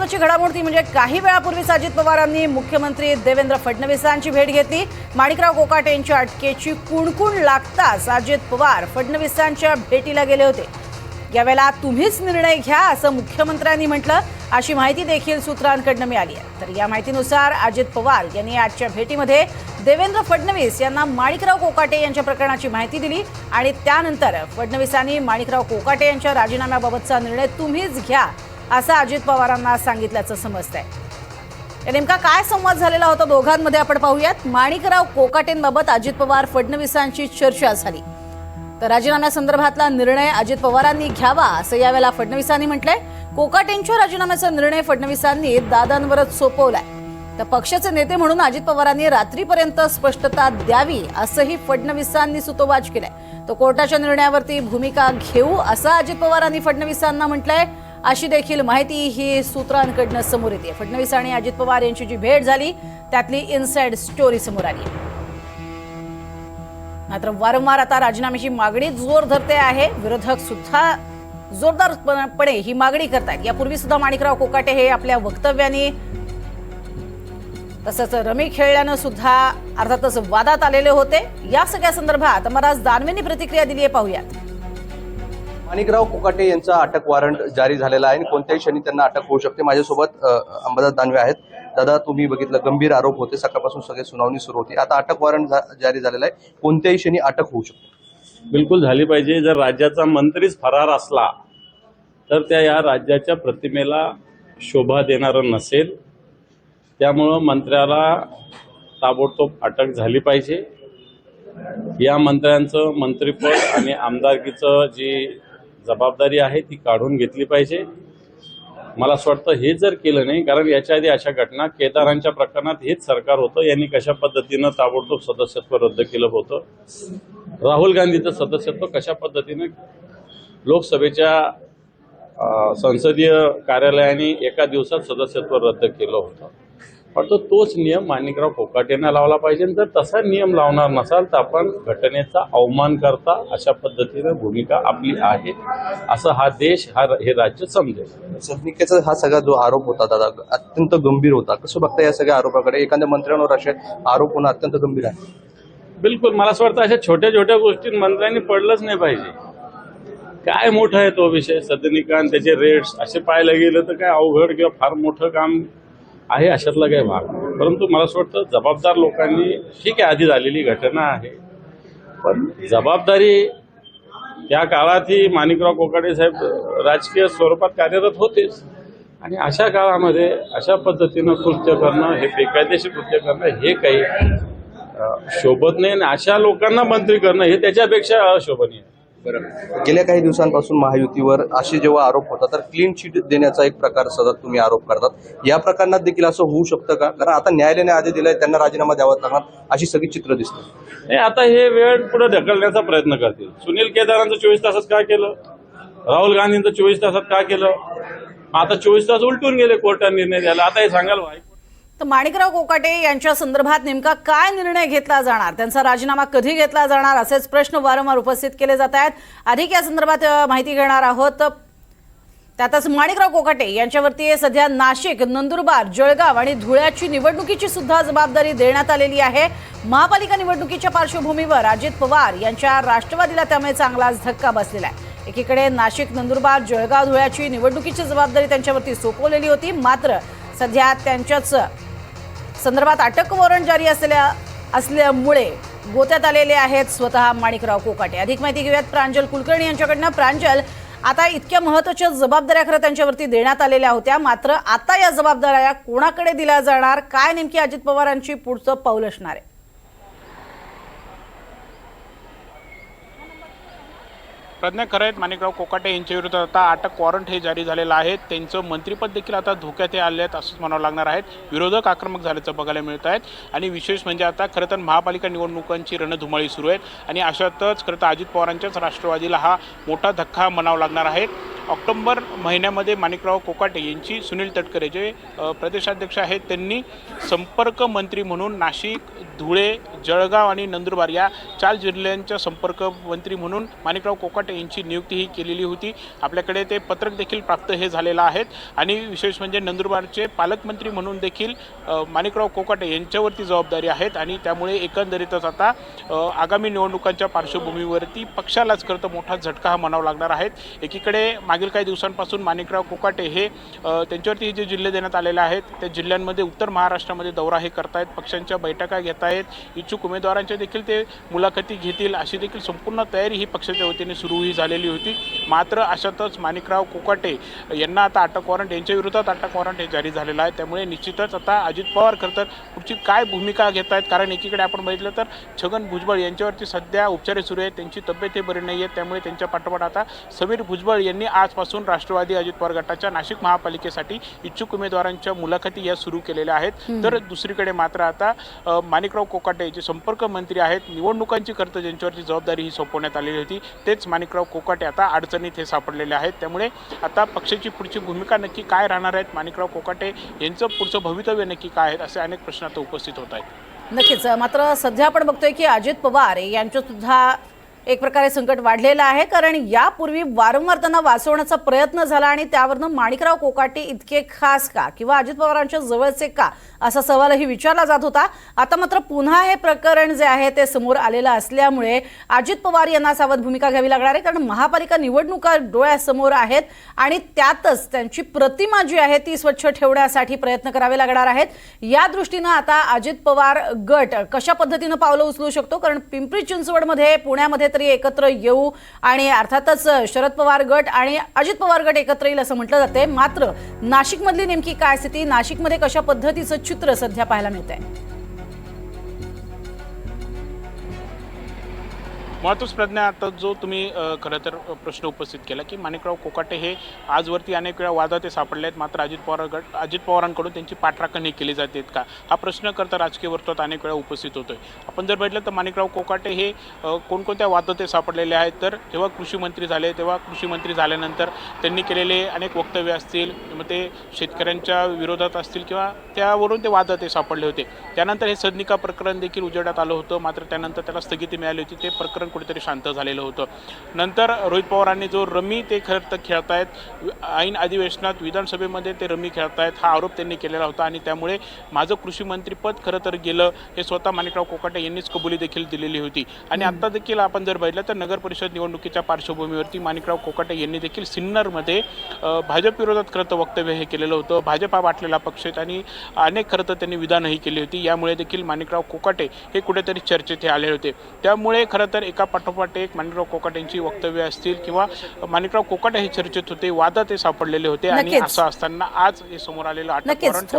महत्त्वाची घडामोड ती म्हणजे काही वेळापूर्वीच अजित पवारांनी मुख्यमंत्री देवेंद्र फडणवीसांची भेट घेतली। माणिकराव कोकाटे यांच्या अटकेची कुणकुण लागताच अजित पवार फडणवीसांच्या भेटीला गेले होते। यावेळेला तुम्हीच निर्णय घ्या असं मुख्यमंत्र्यांनी म्हटलं, अशी माहिती देखील सूत्रांकडून मिळाली आहे। तर या माहितीनुसार अजित पवार यांनी आजच्या भेटीमध्ये देवेंद्र फडणवीस यांना माणिकराव कोकाटे यांच्या प्रकरणाची माहिती दिली आणि त्यानंतर फडणवीसांनी माणिकराव कोकाटे यांच्या राजीनाम्याबाबतचा निर्णय तुम्हीच घ्या असं अजित पवारांना सांगितल्याचं समजतंय। नेमका काय संवाद झालेला होता दोघांमध्ये आपण पाहूयात। माणिकराव कोकाटेंबाबत अजित पवार फडणवीसांची चर्चा झाली। तर राजीनाम्यासंदर्भातला निर्णय अजित पवारांनी घ्यावा असं यावेळेला फडणवीसांनी म्हटलंय। कोकाटेंच्या राजीनाम्याचा निर्णय फडणवीसांनी दादांवरच सोपवलाय। तर पक्षाचे नेते म्हणून अजित पवारांनी रात्रीपर्यंत स्पष्टता द्यावी असंही फडणवीसांनी सुतोवाच केलाय। तो कोर्टाच्या निर्णयावरती भूमिका घेऊ असं अजित पवारांनी फडणवीसांना म्हटलंय, अशी देखील माहिती ही सूत्रांकडून समोर येते। फडणवीस आणि अजित पवार यांची जी भेट झाली त्यातली इनसाइड स्टोरी समोर आली। मात्र वारंवार आता राजीनाम्याची मागणी जोर धरते आहे। विरोधक सुद्धा जोरदारपणे ही मागणी करतात। यापूर्वी सुद्धा माणिकराव कोकाटे हे आपल्या वक्तव्याने तसंच रमी खेळल्यानं सुद्धा अर्थातच वादात आलेले होते। या सगळ्या संदर्भात अमरराज दानवेंनी प्रतिक्रिया दिली आहे, पाहूयात। माणिकराव कोकाटे यांचा अटक वॉरंट जारी झालेला आहे आणि कोणत्याही क्षणी त्यांना अटक होऊ शकते। माझ्यासोबत अंबादास दानवे आहेत। दादा, तुम्ही बघितलं गंभीर आरोप होते, सकाळपासून सगळे सुनावणी सुरू होती, आता अटक वॉरंट जारी झालेला आहे, कोणत्याही क्षणी अटक होऊ शकते। बिलकुल झाली पाहिजे। जर राज्याचा मंत्रीच फरार असला तर त्या या राज्याच्या प्रतिमेला शोभा देणारं नसेल। त्यामुळं मंत्र्याला ताबडतोब अटक झाली पाहिजे। या मंत्र्यांचं मंत्रिपद आणि आमदारकीचं जी जबाबदारी आहे ती काढून घेतली पाहिजे। मला असं वाटतं हे जर केलं नाही, कारण याच्या आधी अशा घटना केदारांच्या प्रकरणात हेच सरकार होतं, यांनी कशा पद्धतीनं ताबडतोब सदस्यत्व रद्द केलं होतं। राहुल गांधीचं सदस्यत्व कशा पद्धतीनं लोकसभेच्या संसदीय कार्यालयाने एका दिवसात सदस्यत्व रद्द केलं होतं। पण तोच नियम माणिकराव कोकाटेंना लावला पाहिजे। जर तसा नियम लावणार नसाल तर आपण घटनेचा अवमान करता अशा पद्धतीने भूमिका आपली आहे असं हा देश हे राज्य समजेल। सदनिकेचा हा सगळा जो आरोप होता दादा अत्यंत गंभीर होता, कसं बघता या सगळ्या आरोपाकडे? एखाद्या मंत्र्यांवर असे आरोप होणं अत्यंत गंभीर आहे। बिलकुल, मला असं वाटतं अशा छोट्या छोट्या गोष्टी मंत्र्यांनी पडलंच नाही पाहिजे। काय मोठा आहे तो विषय, सदनिका आणि त्याचे रेट्स असे पाहायला गेलं तर काय अवघड किंवा फार मोठं काम आहे अशातला काही भाग। परंतु मला असं वाटतं जबाबदार लोकांनी, ठीक आहे आधी झालेली घटना आहे, पण जबाबदारी त्या काळातही माणिकराव कोकाटे साहेब राजकीय स्वरूपात कार्यरत होतेच आणि अशा काळामध्ये अशा पद्धतीनं कृत्य करणं, हे बेकायदेशीर कृत्य करणं हे काही शोभत नाही आणि अशा लोकांना मंत्री करणं हे त्याच्यापेक्षा अशोभनीय आहे। गेल्या काही दिवसांपासून महायुतीवर असे जेव्हा आरोप होतात तर क्लीन चिट देण्याचा एक प्रकार सतत तुम्ही आरोप करतात। या प्रकरणात देखील असं होऊ शकतं का? कारण आता न्यायालयाने आधी दिलाय, त्यांना राजीनामा द्यावा लागणार अशी सगळी चित्र दिसते। आता हे वेळ पुढे ढकलण्याचा प्रयत्न करतील। सुनील केदारांचं 24 तासात का केलं, राहुल गांधींचं 24 तासात का केलं, आता 24 तास उलटून गेले कोर्टाने निर्णय द्यायला। आता हे सांगाल तर माणिकराव कोकाटे यांच्या संदर्भात नेमका काय निर्णय घेतला जाणार, त्यांचा राजीनामा कधी घेतला जाणार, असेच प्रश्न वारंवार उपस्थित केले जात आहेत। अधिक या संदर्भात माहिती घेणार आहोत। त्यातच माणिकराव कोकाटे यांच्यावरती सध्या नाशिक, नंदुरबार, जळगाव आणि धुळ्याची निवडणुकीची सुद्धा जबाबदारी देण्यात आलेली आहे। महापालिका निवडणुकीच्या पार्श्वभूमीवर अजित पवार यांच्या राष्ट्रवादीला त्यामुळे चांगलाच धक्का बसलेला आहे। एकीकडे नाशिक, नंदुरबार, जळगाव, धुळ्याची निवडणुकीची जबाबदारी त्यांच्यावरती सोपवलेली होती, मात्र सध्या त्यांच्याच संदर्भात अटक वॉरंट जारी असल्यामुळे गोत्यात आलेले आहेत स्वतः माणिकराव कोकाटे। अधिक माहिती घेऊयात प्रांजल कुलकर्णी यांच्याकडनं। प्रांजल, आता इतक्या महत्त्वाच्या जबाबदाऱ्या खरं त्यांच्यावरती देण्यात आलेल्या होत्या, मात्र आता या जबाबदाऱ्या कोणाकडे दिल्या जाणार, काय नेमकी अजित पवारांची पुढचं पाऊल असणार आहे? प्रज्ञा, खरं आहेत माणिकराव कोकाटे यांच्याविरुद्ध आता अटक वॉरंट हे जारी झालेलं आहे। त्यांचं मंत्रिपद देखील आता धोक्यात आले आहेत असंच म्हणावं लागणार आहे। विरोधक आक्रमक झाल्याचं बघायला मिळत आहेत आणि विशेष म्हणजे आता खरं तर महापालिका निवडणुकांची रणधुमाळी सुरू आहे आणि अशातच खरं तर अजित पवारांच्याच राष्ट्रवादीला हा मोठा धक्का म्हणावा लागणार आहे। ऑक्टोबर महिन्यामध्ये माणिकराव कोकाटे यांची सुनील तटकरे जे प्रदेशाध्यक्ष आहेत त्यांनी संपर्क मंत्री म्हणून नाशिक, धुळे, जळगाव आणि नंदुरबार या 4 जिल्ह्यांच्या संपर्क मंत्री म्हणून माणिकराव कोकाटे यांची नियुक्ती ही केलेली होती. आपल्याकडे ते पत्रक देखील प्राप्त हे झालेलं आहेत आणि विशेष म्हणजे नंदुरबारचे पालकमंत्री म्हणून देखील माणिकराव कोकाटे यांच्यावरती जबाबदारी आहेत आणि त्यामुळे एकंदरीतच आता आगामी निवडणुकांच्या पार्श्वभूमीवरती पक्षालाच खरं मोठा झटका हा म्हणावा लागणार आहे. एकीकडे मागील काही दिवसांपासून माणिकराव कोकाटे हे त्यांच्यावरती जे जिल्हे देण्यात आलेले आहेत त्या जिल्ह्यांमध्ये उत्तर महाराष्ट्रामध्ये दौरा हे करतायत, पक्षांच्या बैठका घेत आहेत, इच्छुक उमेदवारांच्या देखील ते मुलाखती घेतील अशी देखील संपूर्ण तयारी ही पक्षाच्या वतीने सुरूही झालेली होती. मात्र अशातच माणिकराव कोकाटे यांना आता अटक वॉरंट, यांच्या विरोधात अटक वॉरंट हे जारी झालेलं आहे. त्यामुळे निश्चितच आता अजित पवार खरं तर पुढची काय भूमिका घेत आहेत, कारण एकीकडे आपण बघितलं तर छगन भुजबळ यांच्यावरती सध्या उपचार सुरू आहेत, त्यांची तब्येत हे बरी नाही आहे. त्यामुळे त्यांच्या पाठोपाठ आता समीर भुजबळ यांनी आजपासून राष्ट्रवादी अजित पवार गटाच्या नाशिक महापालिकेसाठी इच्छुक उमेदवारांच्या मुलाखती या सुरू केलेल्या आहेत. तर दुसरीकडे मात्र आता माणिकराव कोकाटे जे संपर्क मंत्री आहेत, निवडणुकांची खरं ज्यांच्यावरची जबाबदारी ही सोपवण्यात आलेली होती, तेच माणिकराव कोकाटे आता अडचणीत हे सापडलेले आहेत. त्यामुळे आता पक्षाची पुढची भूमिका नक्की काय राहणार आहेत, माणिकराव कोकाटे यांचं पुढचं भवितव्य नक्की काय आहे, असे अनेक प्रश्न आता उपस्थित होत आहेत. नक्कीच. मात्र सध्या आपण बघतोय की अजित पवार यांचं सुद्धा एक प्रकारे संकट वाढलेलं आहे, कारण यापूर्वी वारंवार त्यांना वाचवण्याचा प्रयत्न झाला आणि त्यावरनं माणिकराव कोकाटे इतके खास का किंवा अजित पवारांच्या जवळचे का असा सवालही विचारला जात होता. आता मात्र पुन्हा हे प्रकरण जे आहे ते समोर आलेलं असल्यामुळे अजित पवार यांना सावध भूमिका घ्यावी लागणार आहे, कारण महापालिका निवडणुका डोळ्यासमोर आहेत आणि त्यातच त्यांची प्रतिमा जी आहे ती स्वच्छ ठेवण्यासाठी प्रयत्न करावे लागणार आहेत. या दृष्टीनं आता अजित पवार गट कशा पद्धतीनं पावलं उचलू शकतो, कारण पिंपरी चिंचवडमध्ये, पुण्यामध्ये तरी एकत्र येऊ आणि अर्थातच शरद पवार गट आणि अजित पवार गट एकत्र येईल असं म्हटलं जाते. मात्र नाशिकमधली नेमकी काय स्थिती, नाशिकमध्ये कशा पद्धतीचं चित्र सध्या पाहायला मिळतंय? महत्त्वच प्रज्ञा, आता जो तुम्ही खरं तर प्रश्न उपस्थित केला की माणिकराव कोकाटे हे आजवरती अनेक वेळा वादात ते सापडले आहेत, मात्र अजित पवारांकडून त्यांची पाठराखण ही केली जाते का, हा प्रश्न करता राजकीय वर्तुळात अनेक वेळा उपस्थित होतोय. आपण जर बघितलं तर माणिकराव कोकाटे हे कोणकोणत्या वादात ते सापडलेले आहेत, तर जेव्हा कृषी मंत्री झाले तेव्हा कृषी मंत्री झाल्यानंतर त्यांनी केलेले अनेक वक्तव्य असतील, मग ते शेतकऱ्यांच्या विरोधात असतील किंवा त्यावरून ते वादात ते सापडले होते. त्यानंतर हे सदनिका प्रकरण देखील उजेडात आलं होतं, मात्र त्यानंतर त्याला स्थगिती मिळाली होती, ते प्रकरण कुठेतरी शांत झालेलं होतं. नंतर रोहित पवारांनी जो रमी ते खरं तर खेळतायत, ऐन अधिवेशनात विधानसभेमध्ये ते रमी खेळतायत हा आरोप त्यांनी केलेला होता आणि त्यामुळे माझं कृषी मंत्रीपद खरं तर गेलं हे स्वतः माणिकराव कोकाटे यांनीच कबुली देखील दिलेली होती. आणि आता देखील आपण जर बघितलं तर नगर परिषद निवडणुकीच्या पार्श्वभूमीवरती माणिकराव कोकाटे यांनी देखील सिन्नरमध्ये भाजप विरोधात खरं तर वक्तव्य हे केलेलं होतं. भाजप हा वाटलेला पक्ष आहे आणि अनेक खरं तर त्यांनी विधानही केली होती. यामुळे देखील माणिकराव कोकाटे हे कुठेतरी चर्चेत हे आले होते. त्यामुळे खरं तर एका पाठोपाठ एक माणिकराव कोकाटेंची वक्तव्य असतील किंवा माणिकराव कोकाटे हे चर्चेत होते, वादात ते सापडलेले होते आणि असं असताना आज हे समोर आलेलं अटक वॉरंट